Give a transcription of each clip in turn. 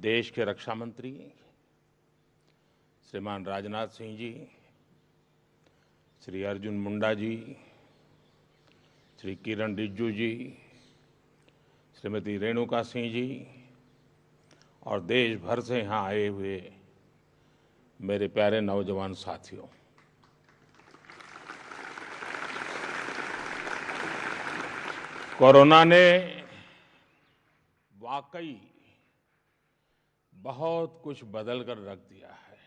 देश के रक्षा मंत्री श्रीमान राजनाथ सिंह जी, श्री अर्जुन मुंडा जी, श्री किरण रिजिजू जी, श्रीमती रेणुका सिंह जी और देश भर से यहाँ आए हुए मेरे प्यारे नौजवान साथियों, कोरोना ने वाकई बहुत कुछ बदल कर रख दिया है।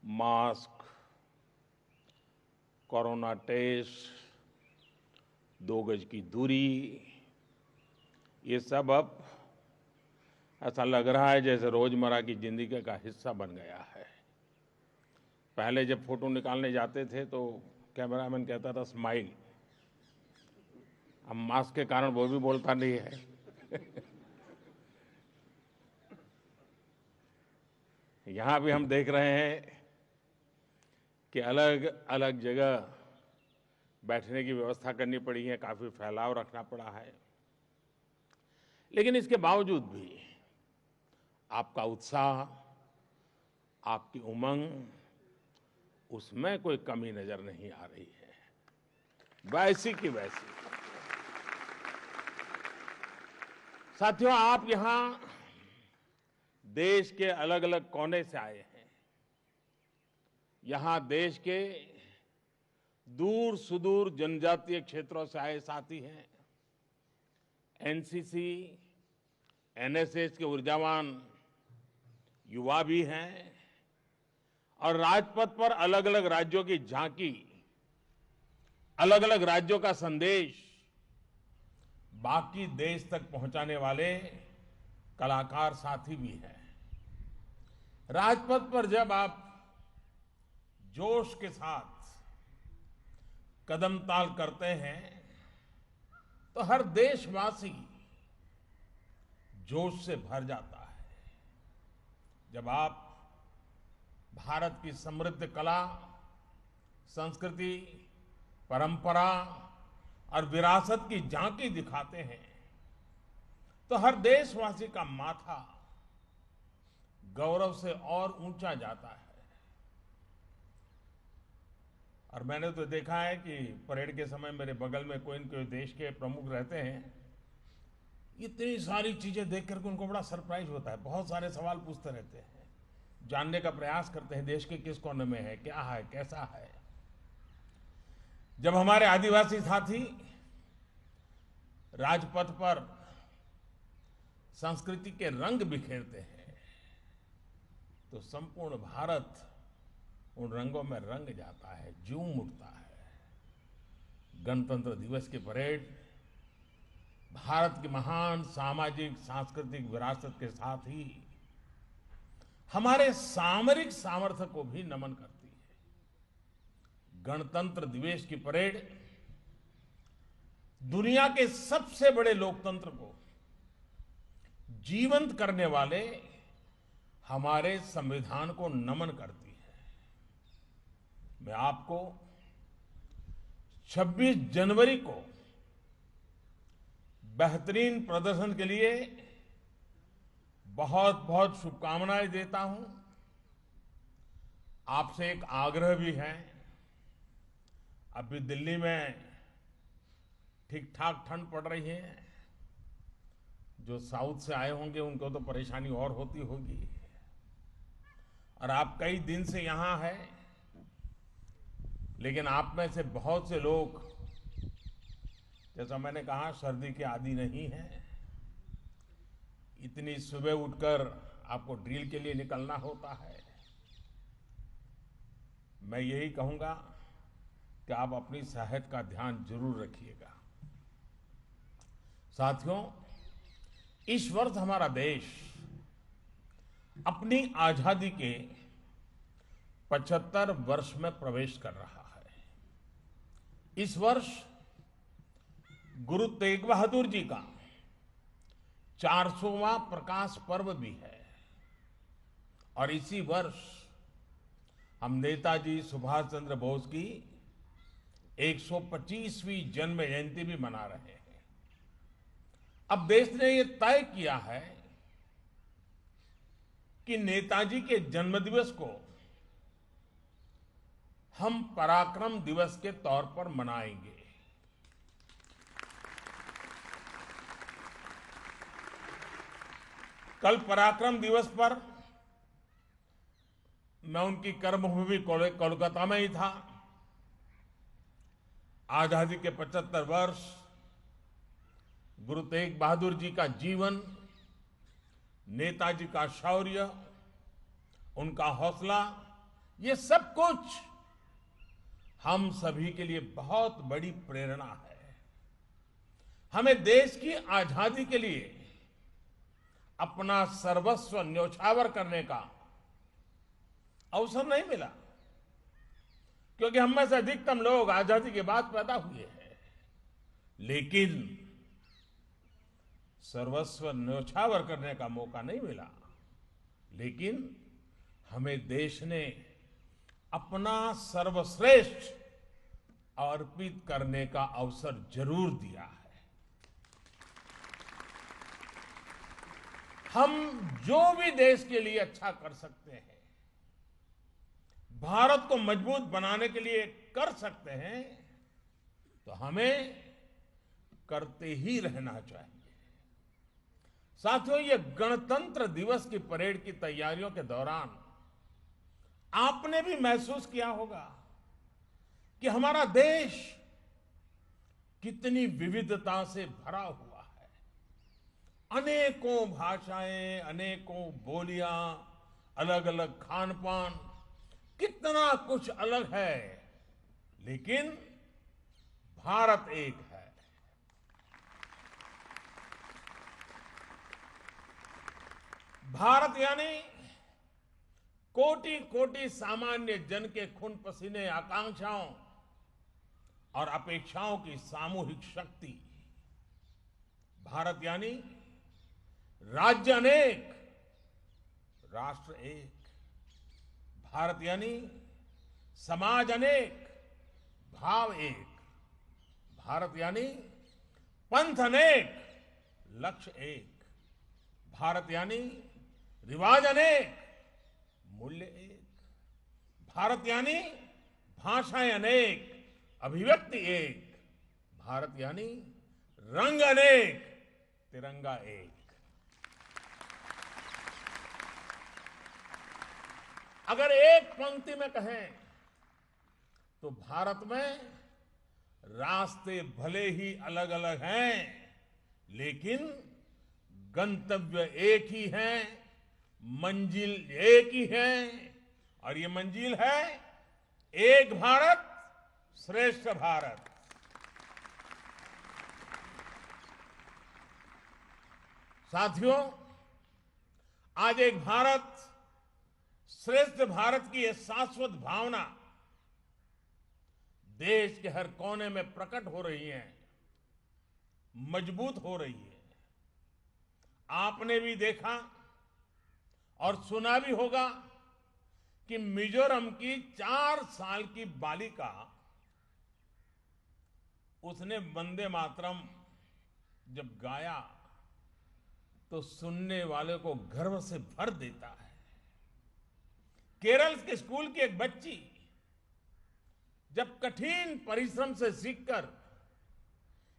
मास्क, कोरोना टेस्ट, 2 गज की दूरी, ये सब अब ऐसा लग रहा है जैसे रोजमर्रा की जिंदगी का हिस्सा बन गया है। पहले जब फोटो निकालने जाते थे तो कैमरामैन कहता था स्माइल, अब मास्क के कारण वो भी बोलता नहीं है। यहाँ भी हम देख रहे हैं कि अलग अलग जगह बैठने की व्यवस्था करनी पड़ी है, काफी फैलाव रखना पड़ा है, लेकिन इसके बावजूद भी आपका उत्साह, आपकी उमंग, उसमें कोई कमी नजर नहीं आ रही है, वैसी की वैसी। साथियों, आप यहां देश के अलग अलग कोने से आए हैं। यहां देश के दूर सुदूर जनजातीय क्षेत्रों से आए साथी हैं। एनसीसी, एनएसएस के ऊर्जावान युवा भी हैं और राजपथ पर अलग अलग राज्यों की झांकी, अलग अलग राज्यों का संदेश बाकी देश तक पहुंचाने वाले कलाकार साथी भी हैं। राजपथ पर जब आप जोश के साथ कदम ताल करते हैं तो हर देशवासी जोश से भर जाता है। जब आप भारत की समृद्ध कला, संस्कृति, परंपरा और विरासत की झांकी दिखाते हैं तो हर देशवासी का माथा गौरव से और ऊंचा जाता है। और मैंने तो देखा है कि परेड के समय मेरे बगल में कोई न कोई देश के प्रमुख रहते हैं, इतनी सारी चीजें देख करके उनको बड़ा सरप्राइज होता है, बहुत सारे सवाल पूछते रहते हैं, जानने का प्रयास करते हैं देश के किस कोने में है, क्या है, कैसा है। जब हमारे आदिवासी साथी राजपथ पर संस्कृति के रंग बिखेरते हैं तो संपूर्ण भारत उन रंगों में रंग जाता है, झूम उठता है। गणतंत्र दिवस की परेड भारत की महान सामाजिक सांस्कृतिक विरासत के साथ ही हमारे सामरिक सामर्थ्य को भी नमन करती है। गणतंत्र दिवस की परेड दुनिया के सबसे बड़े लोकतंत्र को जीवंत करने वाले हमारे संविधान को नमन करती है। मैं आपको 26 जनवरी को बेहतरीन प्रदर्शन के लिए बहुत बहुत शुभकामनाएं देता हूं। आपसे एक आग्रह भी है, अभी दिल्ली में ठीक ठाक ठंड पड़ रही है, जो साउथ से आए होंगे उनको तो परेशानी और होती होगी, और आप कई दिन से यहां हैं, लेकिन आप में से बहुत से लोग, जैसा मैंने कहा, सर्दी के आदी नहीं है। इतनी सुबह उठकर आपको ड्रिल के लिए निकलना होता है। मैं यही कहूंगा कि आप अपनी सेहत का ध्यान जरूर रखिएगा। साथियों, इस वर्ष हमारा देश अपनी आजादी के 75 वर्ष में प्रवेश कर रहा है। इस वर्ष गुरु तेग बहादुर जी का 400वां प्रकाश पर्व भी है और इसी वर्ष हम नेताजी सुभाष चंद्र बोस की 125वीं जन्म जयंती भी मना रहे हैं। अब देश ने ये तय किया है कि नेताजी के जन्मदिवस को हम पराक्रम दिवस के तौर पर मनाएंगे। कल पराक्रम दिवस पर मैं उनकी कर्मभूमि कोलकाता में ही था। आजादी के 75 वर्ष, गुरु तेग बहादुर जी का जीवन, नेताजी का शौर्य, उनका हौसला, ये सब कुछ हम सभी के लिए बहुत बड़ी प्रेरणा है। हमें देश की आजादी के लिए अपना सर्वस्व न्योछावर करने का अवसर नहीं मिला, क्योंकि हम में से अधिकतम लोग आजादी के बाद पैदा हुए हैं। लेकिन सर्वस्व न्योछावर करने का मौका नहीं मिला। लेकिन हमें देश ने अपना सर्वश्रेष्ठ अर्पित करने का अवसर जरूर दिया है। हम जो भी देश के लिए अच्छा कर सकते हैं, भारत को मजबूत बनाने के लिए कर सकते हैं, तो हमें करते ही रहना चाहिए। साथियों, ये गणतंत्र दिवस की परेड की तैयारियों के दौरान आपने भी महसूस किया होगा कि हमारा देश कितनी विविधता से भरा हुआ है। अनेकों भाषाएं, अनेकों बोलियां, अलग अलग खान पान, कितना कुछ अलग है, लेकिन भारत एक है। भारत यानी कोटि कोटि सामान्य जन के खून पसीने, आकांक्षाओं और अपेक्षाओं की सामूहिक शक्ति। भारत यानी राज्य अनेक, राष्ट्र एक। भारत यानी समाज अनेक, भाव एक। भारत यानी पंथ अनेक, लक्ष्य एक। भारत यानी रिवाज अनेक, मूल्य एक। भारत यानी भाषाएं अनेक, अभिव्यक्ति एक। भारत यानी रंग अनेक, तिरंगा एक। अगर एक पंक्ति में कहें तो भारत में रास्ते भले ही अलग अलग हैं, लेकिन गंतव्य एक ही है, मंजिल एक ही है। और ये मंजिल है एक भारत श्रेष्ठ भारत। साथियों, आज एक भारत श्रेष्ठ भारत की यह शाश्वत भावना देश के हर कोने में प्रकट हो रही है, मजबूत हो रही है। आपने भी देखा और सुना भी होगा कि मिजोरम की 4 साल की बालिका, उसने वंदे मातरम जब गाया तो सुनने वाले को गर्व से भर देता है। केरल के स्कूल की एक बच्ची जब कठिन परिश्रम से सीखकर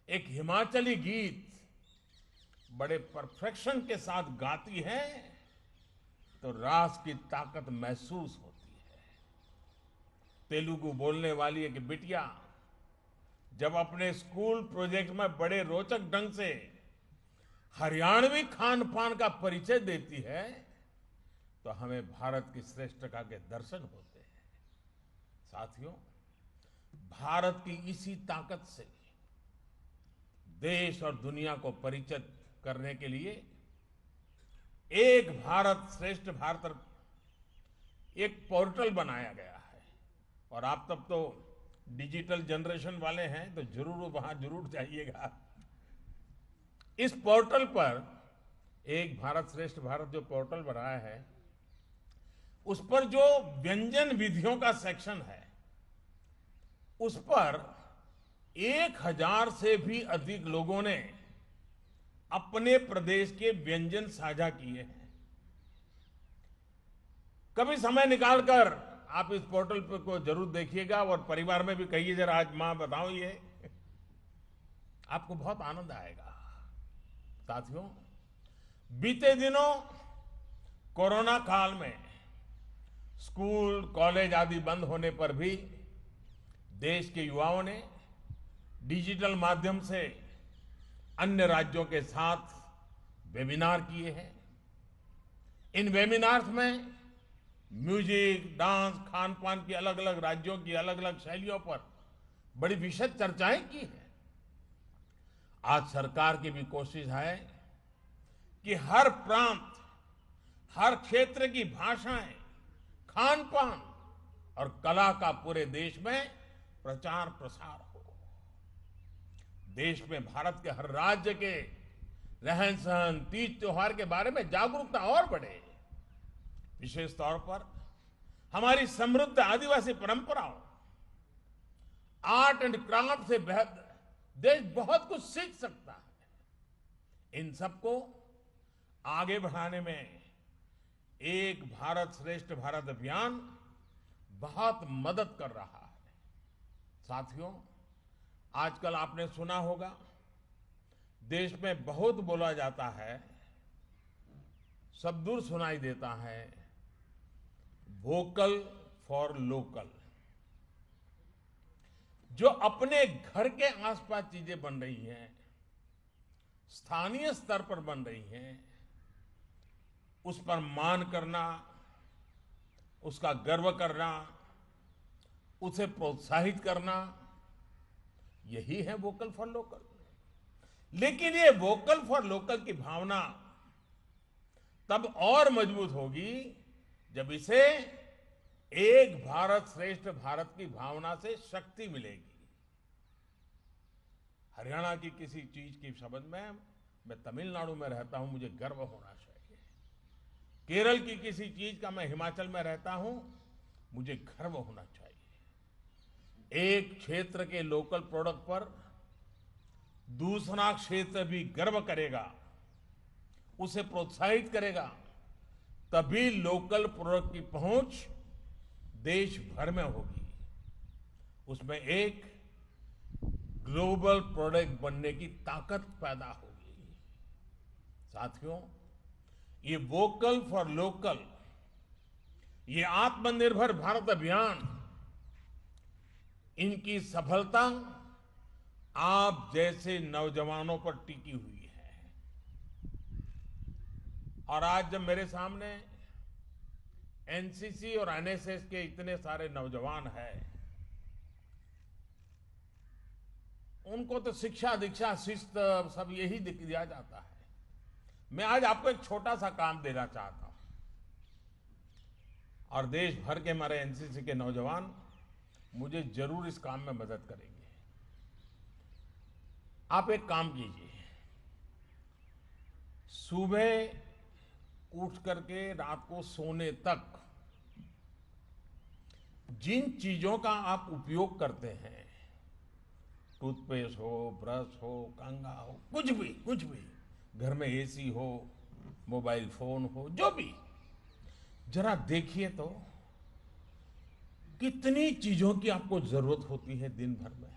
एक हिमाचली गीत बड़े परफेक्शन के साथ गाती है तो राष्ट्र की ताकत महसूस होती है। तेलुगु बोलने वाली एक बिटिया जब अपने स्कूल प्रोजेक्ट में बड़े रोचक ढंग से हरियाणवी खान पान का परिचय देती है तो हमें भारत की श्रेष्ठता के दर्शन होते हैं। साथियों, भारत की इसी ताकत से देश और दुनिया को परिचित करने के लिए एक भारत श्रेष्ठ भारत एक पोर्टल बनाया गया है। और आप तब तो डिजिटल जनरेशन वाले हैं तो जरूर वहां जरूर जाइएगा। इस पोर्टल पर एक भारत श्रेष्ठ भारत जो पोर्टल बनाया है, उस पर जो व्यंजन विधियों का सेक्शन है, उस पर 1000 से भी अधिक लोगों ने अपने प्रदेश के व्यंजन साझा किए हैं। कभी समय निकालकर आप इस पोर्टल पे को जरूर देखिएगा और परिवार में भी कहिए जरा, आज मां बताओ ये, आपको बहुत आनंद आएगा। साथियों, बीते दिनों कोरोना काल में स्कूल कॉलेज आदि बंद होने पर भी देश के युवाओं ने डिजिटल माध्यम से अन्य राज्यों के साथ वेबिनार किए हैं। इन वेबिनार्स में म्यूजिक, डांस, खान पान की अलग अलग राज्यों की अलग अलग शैलियों पर बड़ी विशद चर्चाएं की हैं। आज सरकार की भी कोशिश है कि हर प्रांत, हर क्षेत्र की भाषाएं, खान पान और कला का पूरे देश में प्रचार प्रसार हो। देश में भारत के हर राज्य के रहन सहन, तीज त्योहार के बारे में जागरूकता और बढ़े। विशेष तौर पर हमारी समृद्ध आदिवासी परंपराओं, आर्ट एंड क्राफ्ट से देश बहुत कुछ सीख सकता है। इन सबको आगे बढ़ाने में एक भारत श्रेष्ठ भारत अभियान बहुत मदद कर रहा है। साथियों, आजकल आपने सुना होगा, देश में बहुत बोला जाता है, सब दूर सुनाई देता है, वोकल फॉर लोकल। जो अपने घर के आसपास चीजें बन रही हैं, स्थानीय स्तर पर बन रही हैं, उस पर मान करना, उसका गर्व करना, उसे प्रोत्साहित करना, यही है वोकल फॉर लोकल। लेकिन ये वोकल फॉर लोकल की भावना तब और मजबूत होगी जब इसे एक भारत श्रेष्ठ भारत की भावना से शक्ति मिलेगी। हरियाणा की किसी चीज की संबंध में मैं तमिलनाडु में रहता हूं, मुझे गर्व होना चाहिए। केरल की किसी चीज का मैं हिमाचल में रहता हूं, मुझे गर्व होना चाहिए। एक क्षेत्र के लोकल प्रोडक्ट पर दूसरा क्षेत्र भी गर्व करेगा, उसे प्रोत्साहित करेगा, तभी लोकल प्रोडक्ट की पहुंच देश भर में होगी। उसमें एक ग्लोबल प्रोडक्ट बनने की ताकत पैदा होगी। साथियों, ये वोकल फॉर लोकल, ये आत्मनिर्भर भारत अभियान, इनकी सफलता आप जैसे नौजवानों पर टिकी हुई है। और आज जब मेरे सामने एनसीसी और एनएसएस के इतने सारे नौजवान हैं, उनको तो शिक्षा दीक्षा शिस्त सब यही दिया जाता है। मैं आज आपको एक छोटा सा काम देना चाहता हूं, और देश भर के हमारे एनसीसी के नौजवान मुझे जरूर इस काम में मदद करेंगे। आप एक काम कीजिए, सुबह उठ करके रात को सोने तक जिन चीजों का आप उपयोग करते हैं, टूथपेस्ट हो, ब्रश हो, कंघा हो, कुछ भी, घर में एसी हो, मोबाइल फोन हो, जो भी, जरा देखिए तो कितनी चीजों की आपको जरूरत होती है दिन भर में,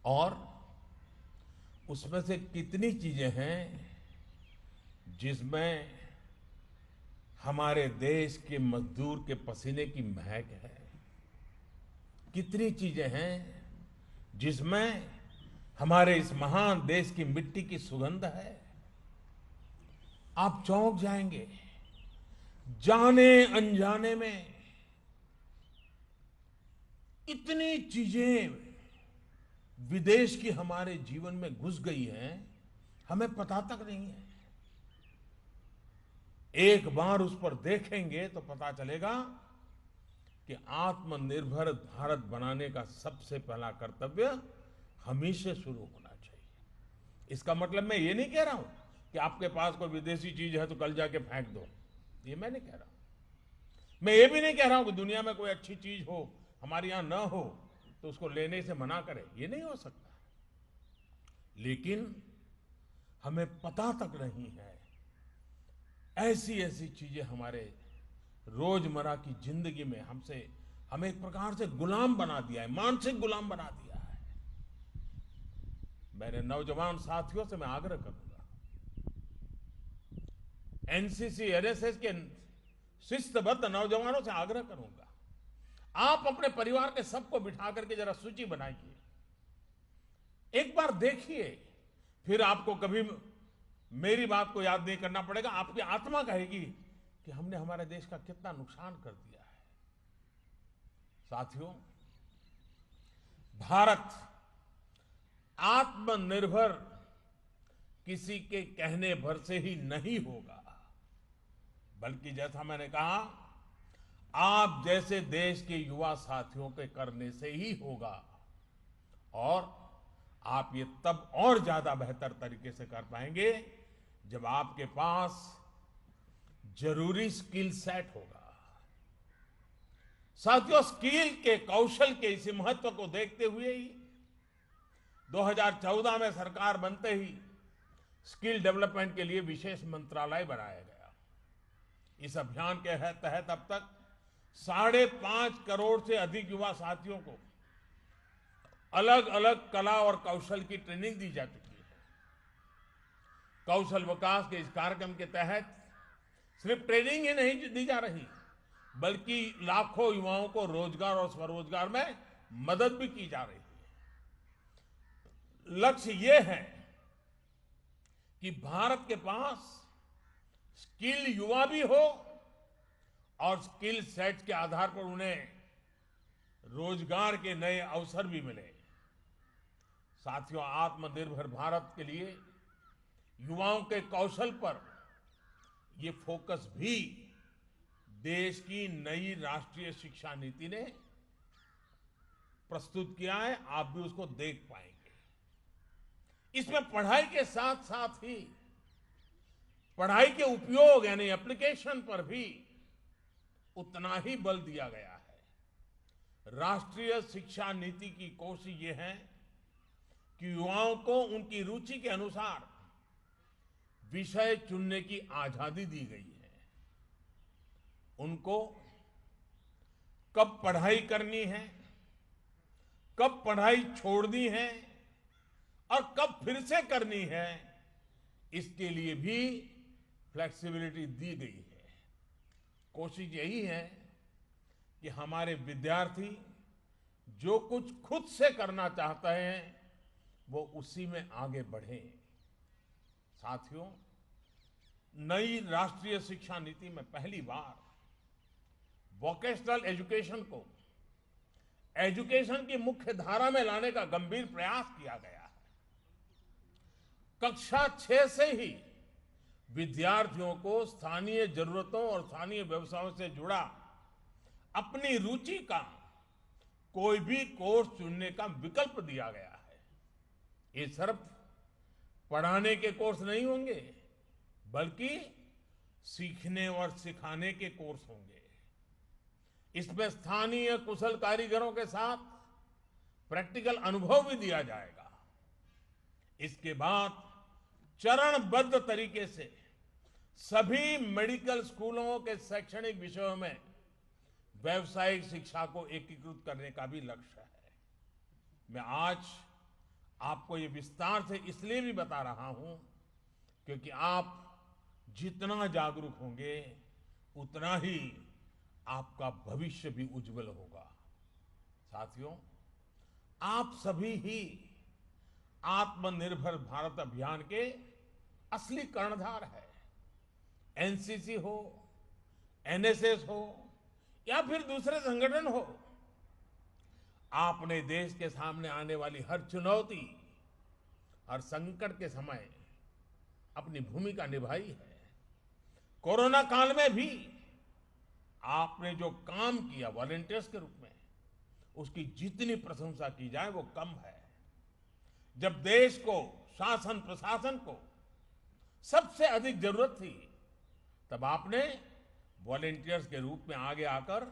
और उसमें से कितनी चीजें हैं जिसमें हमारे देश के मजदूर के पसीने की महक है। कितनी चीजें हैं जिसमें हमारे इस महान देश की मिट्टी की सुगंध है। आप चौंक जाएंगे, जाने अनजाने में इतनी चीजें विदेश की हमारे जीवन में घुस गई हैं, हमें पता तक नहीं है। एक बार उस पर देखेंगे तो पता चलेगा कि आत्मनिर्भर भारत बनाने का सबसे पहला कर्तव्य हमी से शुरू होना चाहिए। इसका मतलब मैं ये नहीं कह रहा हूं कि आपके पास कोई विदेशी चीज है तो कल जाके फेंक दो, ये मैं नहीं कह रहा हूं। मैं ये भी नहीं कह रहा हूं कि दुनिया में कोई अच्छी चीज हो, हमारे यहां न हो, तो उसको लेने से मना करें, ये नहीं हो सकता। लेकिन हमें पता तक नहीं है, ऐसी ऐसी चीजें हमारे रोजमर्रा की जिंदगी में हमें एक प्रकार से गुलाम बना दिया है, मानसिक गुलाम बना दिया है। मेरे नौजवान साथियों से मैं आग्रह करूंगा, एनसीसी एनएसएस के शिस्तबद्ध नौजवानों से आग्रह करूंगा, आप अपने परिवार के सबको बिठा करके जरा सूची बनाइए, एक बार देखिए, फिर आपको कभी मेरी बात को याद नहीं करना पड़ेगा। आपकी आत्मा कहेगी कि हमने हमारे देश का कितना नुकसान कर दिया है। साथियों, भारत आत्मनिर्भर किसी के कहने भर से ही नहीं होगा, बल्कि जैसा मैंने कहा, आप जैसे देश के युवा साथियों के करने से ही होगा। और आप ये तब और ज्यादा बेहतर तरीके से कर पाएंगे जब आपके पास जरूरी स्किल सेट होगा। साथियों, स्किल के, कौशल के इसी महत्व को देखते हुए ही 2014 में सरकार बनते ही स्किल डेवलपमेंट के लिए विशेष मंत्रालय बनाया गया। इस अभियान के तहत अब तक 5.5 करोड़ से अधिक युवा साथियों को अलग अलग कला और कौशल की ट्रेनिंग दी जा चुकी है। कौशल विकास के इस कार्यक्रम के तहत सिर्फ ट्रेनिंग ही नहीं दी जा रही, बल्कि लाखों युवाओं को रोजगार और स्वरोजगार में मदद भी की जा रही है। लक्ष्य ये है कि भारत के पास स्किल युवा भी हो और स्किल सेट के आधार पर उन्हें रोजगार के नए अवसर भी मिले। साथियों, आत्मनिर्भर भारत के लिए युवाओं के कौशल पर यह फोकस भी देश की नई राष्ट्रीय शिक्षा नीति ने प्रस्तुत किया है। आप भी उसको देख पाएंगे। इसमें पढ़ाई के साथ साथ ही पढ़ाई के उपयोग यानी एप्लीकेशन पर भी उतना ही बल दिया गया है। राष्ट्रीय शिक्षा नीति की कोशिश ये है कि युवाओं को उनकी रुचि के अनुसार विषय चुनने की आजादी दी गई है। उनको कब पढ़ाई करनी है, कब पढ़ाई छोड़नी है और कब फिर से करनी है, इसके लिए भी फ्लेक्सिबिलिटी दी गई है। कोशिश यही है कि हमारे विद्यार्थी जो कुछ खुद से करना चाहते हैं वो उसी में आगे बढ़ें। साथियों, नई राष्ट्रीय शिक्षा नीति में पहली बार वोकेशनल एजुकेशन को एजुकेशन की मुख्य धारा में लाने का गंभीर प्रयास किया गया है। कक्षा 6 से ही विद्यार्थियों को स्थानीय जरूरतों और स्थानीय व्यवसायों से जुड़ा अपनी रुचि का कोई भी कोर्स चुनने का विकल्प दिया गया है। ये सिर्फ पढ़ाने के कोर्स नहीं होंगे, बल्कि सीखने और सिखाने के कोर्स होंगे। इसमें स्थानीय कुशल कारीगरों के साथ प्रैक्टिकल अनुभव भी दिया जाएगा। इसके बाद चरणबद्ध तरीके से सभी मेडिकल स्कूलों के शैक्षणिक विषयों में व्यावसायिक शिक्षा को एकीकृत करने का भी लक्ष्य है। मैं आज आपको ये विस्तार से इसलिए भी बता रहा हूं क्योंकि आप जितना जागरूक होंगे उतना ही आपका भविष्य भी उज्जवल होगा। साथियों, आप सभी ही आत्मनिर्भर भारत अभियान के असली कर्णधार है। एनसीसी हो, एनएसएस हो या फिर दूसरे संगठन हो, आपने देश के सामने आने वाली हर चुनौती, हर संकट के समय अपनी भूमिका निभाई है। कोरोना काल में भी आपने जो काम किया वॉलंटियर्स के रूप में, उसकी जितनी प्रशंसा की जाए वो कम है। जब देश को, शासन प्रशासन को सबसे अधिक जरूरत थी, तब आपने वॉलंटियर्स के रूप में आगे आकर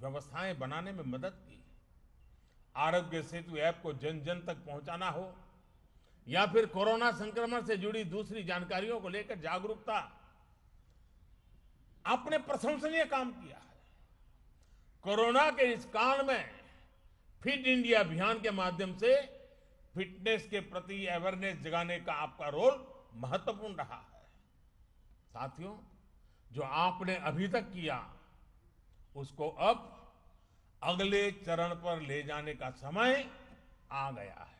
व्यवस्थाएं बनाने में मदद की। आरोग्य सेतु ऐप को जन जन तक पहुंचाना हो या फिर कोरोना संक्रमण से जुड़ी दूसरी जानकारियों को लेकर जागरूकता आपने प्रशंसनीय काम किया है। कोरोना के इस काल में फिट इंडिया अभियान के माध्यम से फिटनेस के प्रति अवेयरनेस जगाने का आपका रोल महत्वपूर्ण रहा है। साथियों, जो आपने अभी तक किया उसको अब अगले चरण पर ले जाने का समय आ गया है।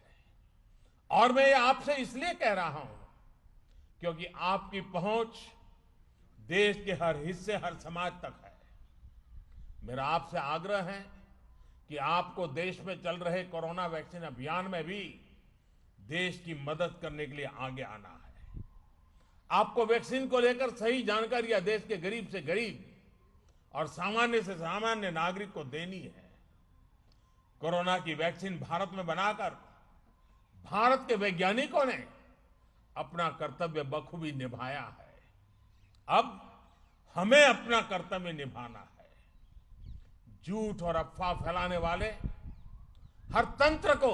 और मैं ये आपसे इसलिए कह रहा हूं क्योंकि आपकी पहुंच देश के हर हिस्से, हर समाज तक है। मेरा आपसे आग्रह है कि आपको देश में चल रहे कोरोना वैक्सीन अभियान में भी देश की मदद करने के लिए आगे आना है। आपको वैक्सीन को लेकर सही जानकारियां देश के गरीब से गरीब और सामान्य से सामान्य नागरिक को देनी है। कोरोना की वैक्सीन भारत में बनाकर भारत के वैज्ञानिकों ने अपना कर्तव्य बखूबी निभाया है। अब हमें अपना कर्तव्य निभाना है। झूठ और अफवाह फैलाने वाले हर तंत्र को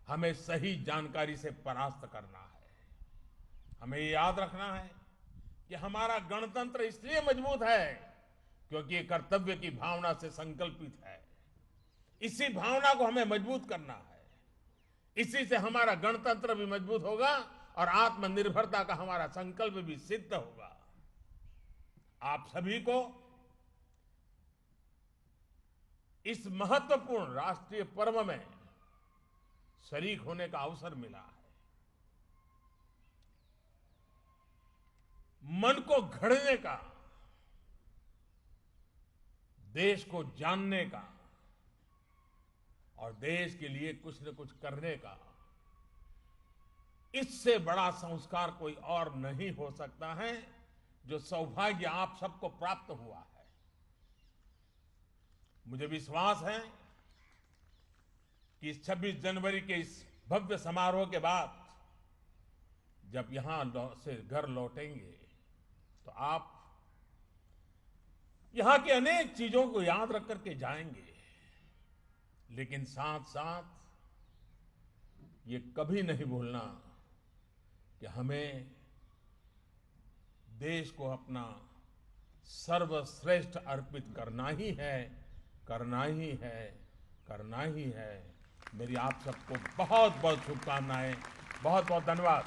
हमें सही जानकारी से परास्त करना है। हमें ये याद रखना है कि हमारा गणतंत्र इसलिए मजबूत है क्योंकि ये कर्तव्य की भावना से संकल्पित है। इसी भावना को हमें मजबूत करना है। इसी से हमारा गणतंत्र भी मजबूत होगा और आत्मनिर्भरता का हमारा संकल्प भी सिद्ध होगा। आप सभी को इस महत्वपूर्ण राष्ट्रीय पर्व में शरीक होने का अवसर मिला है। मन को घड़ने का, देश को जानने का और देश के लिए कुछ न कुछ करने का, इससे बड़ा संस्कार कोई और नहीं हो सकता है जो सौभाग्य आप सबको प्राप्त हुआ है। मुझे विश्वास है कि 26 जनवरी के इस भव्य समारोह के बाद जब यहां से घर लौटेंगे तो आप यहां की अनेक चीजों को याद रख करके जाएंगे, लेकिन साथ साथ ये कभी नहीं भूलना कि हमें देश को अपना सर्वश्रेष्ठ अर्पित करना ही है, करना ही है, करना ही है। मेरी आप सबको बहुत बहुत शुभकामनाएं, बहुत बहुत धन्यवाद।